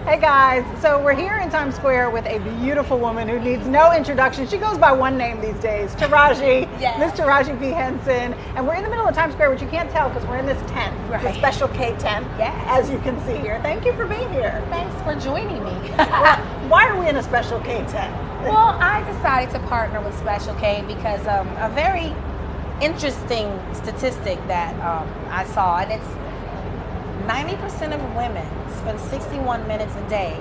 Hey guys, so we're here in Times Square with a beautiful woman who needs no introduction. She goes by one name these days, Taraji, Yes. Miss Taraji P. Henson. And we're in the middle of Times Square, which you can't tell because we're in this tent. It's a Right. special K tent, Yes. as you can see here. Thank you for being here. Thanks for joining me. Well, why are we in a special K tent? Well, I decided to partner with Special K because a very interesting statistic that I saw, and it's 90% of women spend 61 minutes a day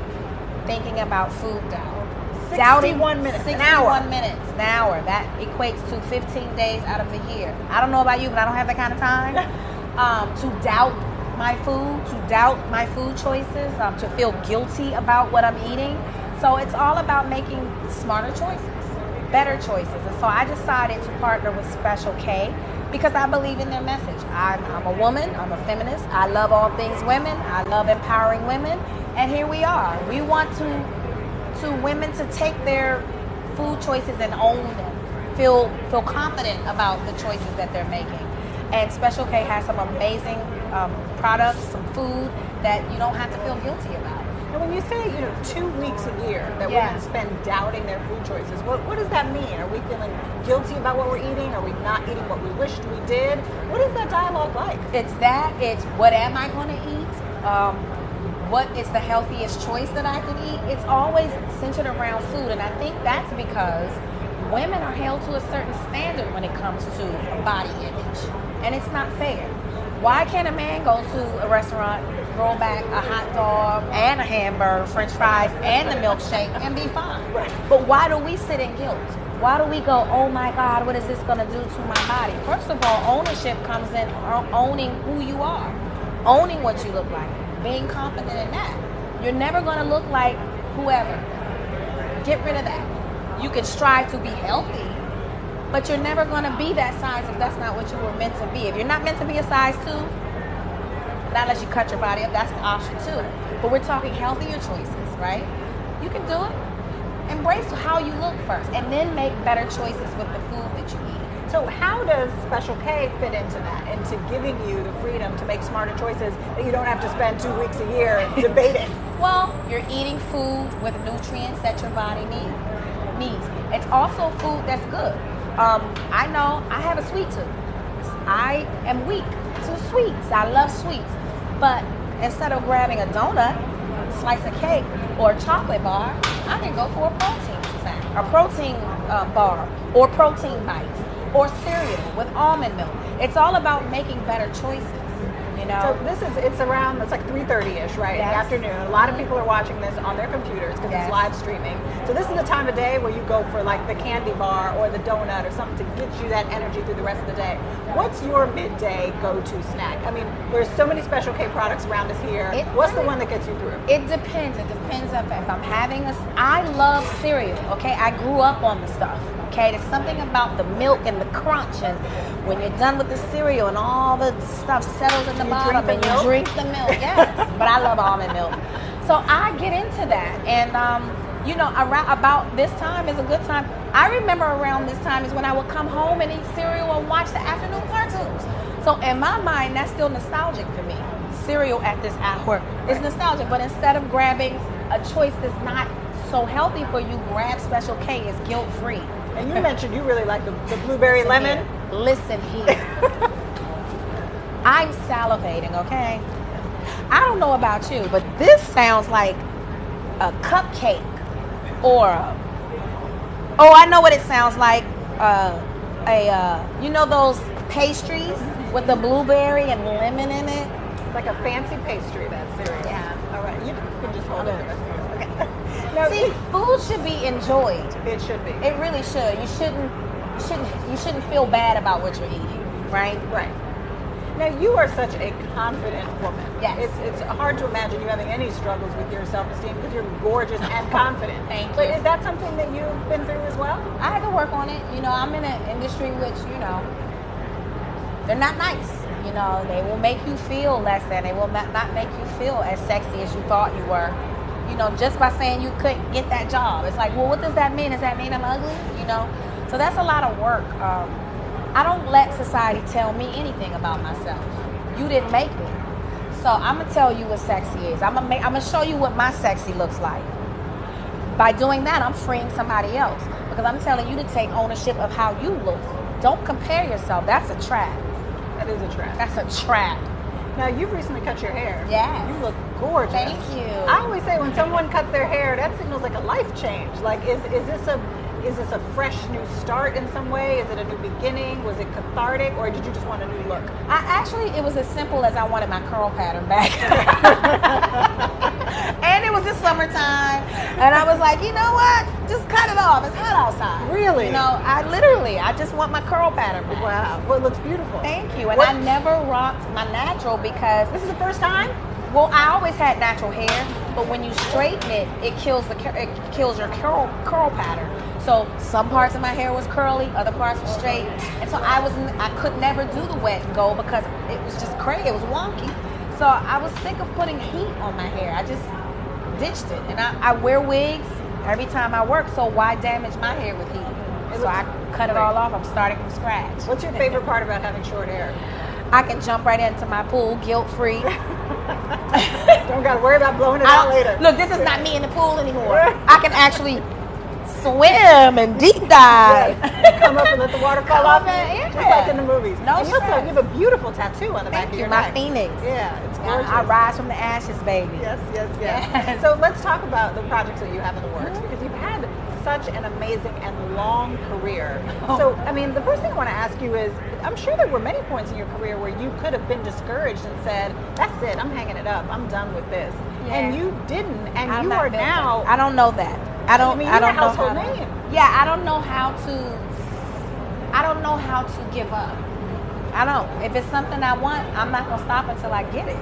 thinking about food doubt. 61 minutes, an hour. 61 minutes, an hour. That equates to 15 days out of the year. I don't know about you, but I don't have that kind of time to doubt my food, to doubt my food choices, to feel guilty about what I'm eating. So it's all about making smarter choices, better choices. And so I decided to partner with Special K because I believe in their message. I'm a woman, I'm a feminist. I love all things women. I love empowering women. And here we are. We want to women to take their food choices and own them. Feel confident about the choices that they're making. And Special K has some amazing products, some food that you don't have to feel guilty about. And when you say, 2 weeks a year that women spend doubting their food choices, what does that mean? Are we feeling guilty about what we're eating? Are we not eating what we wished we did? What is that dialogue like? It's what am I going to eat? What is the healthiest choice that I can eat? It's always centered around food, and I think that's because women are held to a certain standard when it comes to body image, and it's not fair. Why can't a man go to a restaurant, roll back a hot dog and a hamburger, french fries and the milkshake and be fine? Right. But why do we sit in guilt? Why do we go, oh my God, what is this going to do to my body? First of all, ownership comes in owning who you are, owning what you look like, being confident in that. You're never going to look like whoever. Get rid of that. You can strive to be healthy, but you're never going to be that size if that's not what you were meant to be. If you're not meant to be a size 2, not unless you cut your body up, that's an option too. But we're talking healthier choices, right? You can do it. Embrace how you look first, and then make better choices with the food that you eat. So how does Special K fit into that, into giving you the freedom to make smarter choices that you don't have to spend 2 weeks a year debating? Well, you're eating food with nutrients that your body needs. It's also food that's good. I know I have a sweet tooth. I am weak to sweets. I love sweets. But instead of grabbing a donut, slice of cake, or a chocolate bar, I can go for a protein snack, a protein bar, or protein bites, or cereal with almond milk. It's all about making better choices. So it's like 3:30ish, right, in the Yes. afternoon. A lot of people are watching this on their computers because Yes. it's live streaming. So this is the time of day where you go for like the candy bar or the donut or something to get you that energy through the rest of the day. What's your midday go-to snack? I mean, there's so many Special K products around us here. What's the one that gets you through? It depends. It depends if I'm having I love cereal, okay? I grew up on the stuff, okay? There's something about the milk and the crunch, and when you're done with the cereal and all the stuff settles in the bottom and you drink the milk, yes. But I love almond milk. So I get into that, and around about this time is a good time. I remember around this time is when I would come home and eat cereal and watch the afternoon cartoons. So in my mind, that's still nostalgic for me. Cereal at this hour is nostalgic, but instead of grabbing a choice that's not so healthy for you, grab Special K. It's guilt-free. And you mentioned you really like the blueberry lemon. Listen here. I'm salivating, okay? I don't know about you, but this sounds like a cupcake or I know what it sounds like. Those pastries with the blueberry and lemon in it? It's like a fancy pastry, that cereal. Yeah. All right, you can just hold it. Okay. See, food should be enjoyed. It should be. It really should. You shouldn't feel bad about what you're eating, right? Right. Now, you are such a confident woman. Yes. It's hard to imagine you having any struggles with your self-esteem because you're gorgeous and confident. Thank you. But is that something that you've been through as well? I had to work on it. I'm in an industry which, they're not nice. They will make you feel less than. They will not make you feel as sexy as you thought you were. Just by saying you couldn't get that job. It's like, well, what does that mean? Does that mean I'm ugly? So that's a lot of work. I don't let society tell me anything about myself. You didn't make me. So I'm gonna tell you what sexy is. I'm gonna show you what my sexy looks like. By doing that, I'm freeing somebody else because I'm telling you to take ownership of how you look. Don't compare yourself. That's a trap. That is a trap. That's a trap. Now, you've recently cut your hair. Yes. You look gorgeous. Thank you. I always say when someone cuts their hair, that signals like a life change. Like, is this a fresh new start in some way? Is it a new beginning? Was it cathartic, or did you just want a new look? It was as simple as I wanted my curl pattern back. And it was the summertime, and I was like, you know what? Just cut it off. It's hot outside. Really? You know, I just want my curl pattern back. Wow. Well, it looks beautiful. Thank you. And I never rocked my natural because this is the first time? Well, I always had natural hair, but when you straighten it, it kills your curl pattern. So some parts of my hair was curly, other parts were straight, and so I could never do the wet and go because it was just crazy. It was wonky. So I was sick of putting heat on my hair. I just ditched it, and I wear wigs every time I work. So why damage my hair with heat? So I cut it all off. I'm starting from scratch. What's your favorite part about having short hair? I can jump right into my pool guilt-free. Don't got to worry about blowing it out later. Look, this is not me in the pool anymore. I can actually swim and deep dive. Yes. Come up and let the water fall off. Yeah. Just like in the movies. No and you have a beautiful tattoo on the back of your neck. My phoenix. Yeah, it's gorgeous. I rise from the ashes, baby. Yes. So let's talk about the projects that you have in the works, because you've had such an amazing and long career. So, I mean, the first thing I want to ask you is, I'm sure there were many points in your career where you could have been discouraged and said, that's it, I'm hanging it up, I'm done with this. Yeah. And you didn't, and you are now... I don't know that. I don't you're know a household name. Yeah, I don't know how to give up. I don't. If it's something I want, I'm not going to stop until I get it.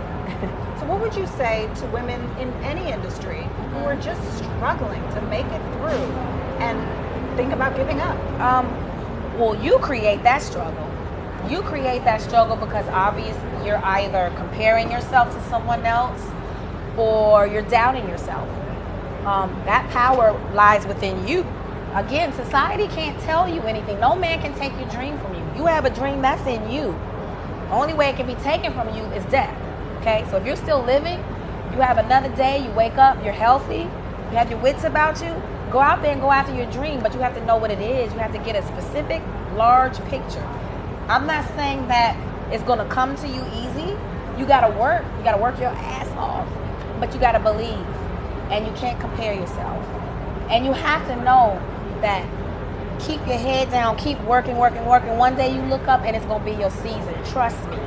So what would you say to women in any industry who are just struggling to make it through and think about giving up? Well, you create that struggle. You create that struggle because obviously you're either comparing yourself to someone else or you're doubting yourself. That power lies within you. Again, society can't tell you anything. No man can take your dream from you. You have a dream that's in you. The only way it can be taken from you is death. Okay, so if you're still living, you have another day, you wake up, you're healthy, you have your wits about you, go out there and go after your dream, but you have to know what it is. You have to get a specific, large picture. I'm not saying that it's going to come to you easy. You got to work. You got to work your ass off, but you got to believe, and you can't compare yourself. And you have to know that keep your head down, keep working. One day you look up and it's going to be your season. Trust me.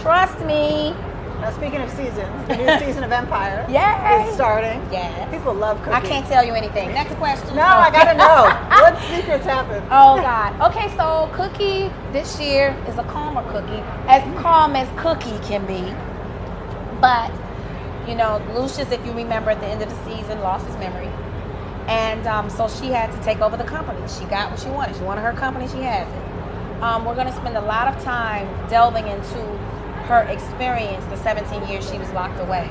Trust me. Now, speaking of seasons, the new season of Empire is starting. Yeah. People love cooking. I can't tell you anything. Next question. No, I got to know. What secrets happen? Oh, God. Okay, so Cookie this year is a calmer Cookie. As calm as Cookie can be. But, you know, Lucius, if you remember, at the end of the season, lost his memory. And so she had to take over the company. She got what she wanted. She wanted her company. She has it. We're going to spend a lot of time delving into her experience, the 17 years she was locked away,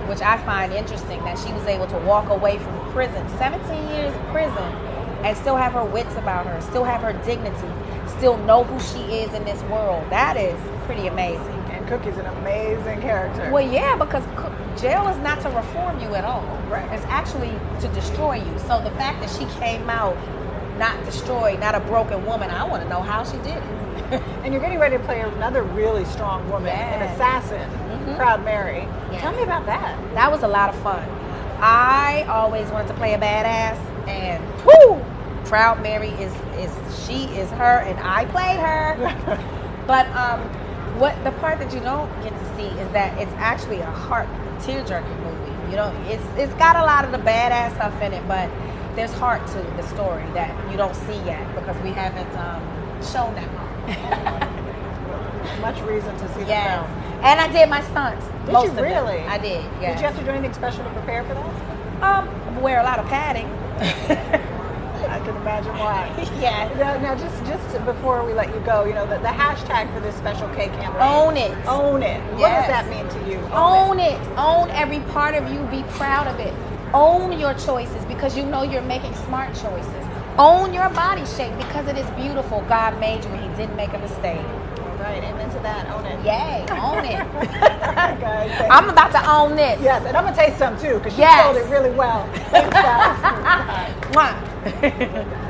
which I find interesting that she was able to walk away from prison, 17 years of prison, and still have her wits about her, still have her dignity, still know who she is in this world. That is pretty amazing. And Cookie's an amazing character. Well, yeah, because jail is not to reform you at all. Right. It's actually to destroy you. So the fact that she came out not destroyed, not a broken woman, I want to know how she did it. And you're getting ready to play another really strong woman, an assassin, Proud Mary. Yes. Tell me about that. That was a lot of fun. I always wanted to play a badass, and whoo, Proud Mary is her, and I played her. But what the part that you don't get to see is that it's actually a heart tear-jerking movie. You know, it's got a lot of the badass stuff in it, but there's heart to the story that you don't see yet because we haven't shown that part. Much reason to see the film. And I did my stunts. Did you really? I did, yes. Did you have to do anything special to prepare for that? Wear a lot of padding. I can imagine why. Yes. Now, just before we let you go, you know, the hashtag for this Special K campaign. Own it. Own it. Yes. What does that mean to you? Own it. Own every part of you. Be proud of it. Own your choices because you know you're making smart choices. Own your body shape because it is beautiful. God made you and he didn't make a mistake. All right. Amen to that. Own it. Yay. Own it. Guys. I'm about to own this. Yes, and I'm gonna taste some too because she Yes. sold it really well. Thanks, guys. Mwah.